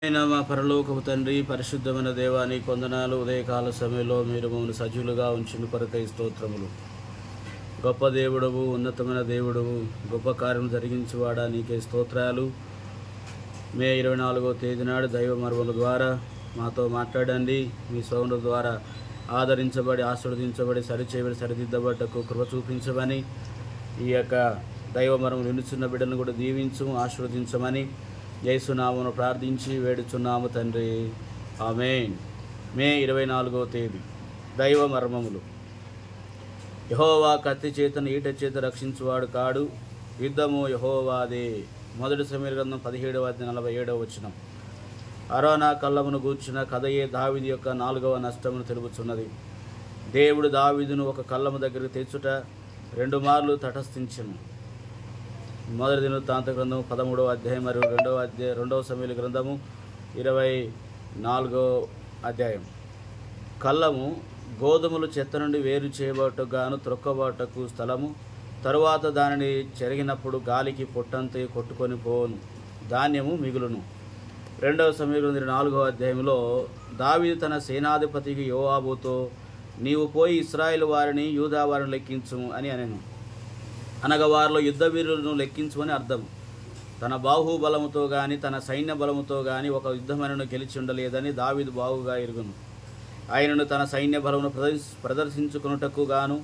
అయినా మా పరలోకపు తండ్రి, పరిశుద్ధమైన దేవా, నీ కొందనాలు. ఉదయకాల సమయంలో మీరు మమ్మల్ని సజీవులుగా ఉంచిన కొరకై స్తోత్రములు. గొప్ప దేవుడవు, ఉన్నతమైన దేవుడవు, గొప్ప కార్యం జరిగించేవాడా, నీకే స్తోత్రాలు. మే 24వ తేదీ నాడు దైవ మర్మల ద్వారా మాతో మాట్లాడండి. మీ సౌండ్ ద్వారా ఆదరించబడి, ఆశీర్వదించబడి, సరిచేయబడి, సరిదిద్దబడ్డకు కృప చూపించమని, ఈ యొక్క దైవ మర్మలు వినుచున్న బిడ్డను కూడా దీవించు, ఆశీర్వదించమని యేసునామమును ప్రార్థించి వేడుచున్నాము తండ్రి, ఆమేన్. మే 24వ తేదీ దైవ మర్మములు. యెహోవా కత్తి చేతను ఈట చేత రక్షించువాడు కాడు, యుద్ధము యెహోవాదే. 1 సమూయేలు గ్రంథం 17:47. అరోనా కళ్ళమును గూర్చిన కథయే దావీదు యొక్క 4వ నష్టమును తెలుపుచున్నది. దేవుడు దావీదును ఒక కళ్ళము దగ్గరికి తెచ్చుట 2 మార్లు తటస్థించెను. 1 దినవృత్తాంత గ్రంథం 13వ అధ్యాయం మరియు 2వ సమూయేలు గ్రంథము 24వ అధ్యాయం. కళ్ళము గోధుమలు చెత్త నుండి వేరు చేయబట్టుకు గాను త్రొక్కబాటుకు స్థలము. తరువాత దానిని చెరిగినప్పుడు గాలికి పొట్టంతే కొట్టుకొని పోను, ధాన్యము మిగులును. 2వ సమూయేలు 4వ అధ్యాయంలో దావీదు తన సేనాధిపతికి యోవాబుతో, నీవు పోయి ఇశ్రాయేలు వారిని, యూదా వారిని లెక్కించుము అని అనెను. అనగా వారిలో యుద్ధ వీరులను లెక్కించుమని అర్థం. తన బాహుబలముతో గాని తన సైన్య బలముతో గాని ఒక యుద్ధమైనను గెలిచి ఉండలేదని దావీదు బాగుగా ఎరుగును. ఆయనను తన సైన్య బలమును ప్రదర్శించుకున్నటకు గాను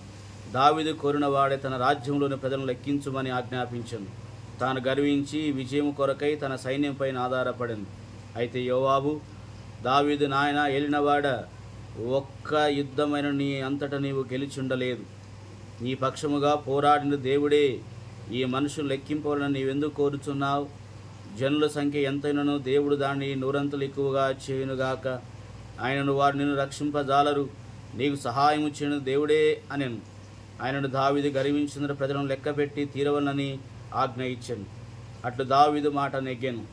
దావీదు కోరిన వాడే తన రాజ్యంలోని ప్రజలను లెక్కించుమని ఆజ్ఞాపించెను. తాను గర్వించి విజయం కొరకై తన సైన్యంపైన ఆధారపడింది. అయితే యోవాబు, దావీదు నాయన ఏలినవాడ, ఒక్క యుద్ధమైన నీ అంతటా నీవు గెలిచి ఉండలేదు. నీ పక్షముగా పోరాడిన దేవుడే ఈ మనుషులు లెక్కింపవాలని నీవెందుకు కోరుచున్నావు? జనుల సంఖ్య ఎంతైనను దేవుడు దాన్ని నూరంతలు ఎక్కువగా చేయునుగాక. ఆయనను వారు నిన్ను రక్షింపజాలరు, నీకు సహాయము చేయను దేవుడే అనెను. ఆయనను దావీదు గర్వించిన ప్రజలను లెక్కపెట్టి తీరవలనని ఆజ్ఞ ఇచ్చెను. అట్లు దావీదు మాట నెగ్గెను.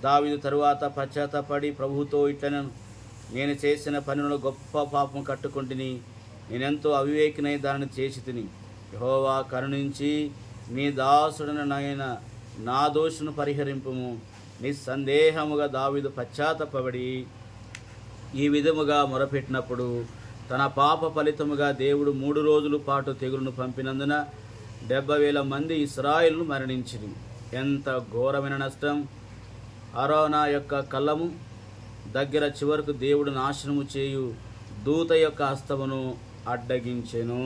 దావీదు తరువాత పశ్చాత్తపడి ప్రభువుతో ఇట్లనెను, నేను చేసిన పనులను గొప్ప పాపం కట్టుకుంటుని, నేనెంతో అవివేకినై దానిని చేసి తిని. యెహోవా కరుణించి నీ దాసుడనైన నా దోషును పరిహరింపుము. నిస్సందేహముగా దావీదు పశ్చాత్తపడి ఈ విధముగా మొరపెట్టినప్పుడు తన పాప ఫలితముగా దేవుడు 3 రోజుల పాటు తెగులును పంపినందున 70,000 మంది ఇశ్రాయేలు మరణించిరి. ఎంత ఘోరమైన నష్టం! అరోనా యొక్క కళ్ళము దగ్గర చివరకు దేవుడు నాశనము చేయు దూత యొక్క హస్తమును అడ్డగించెను.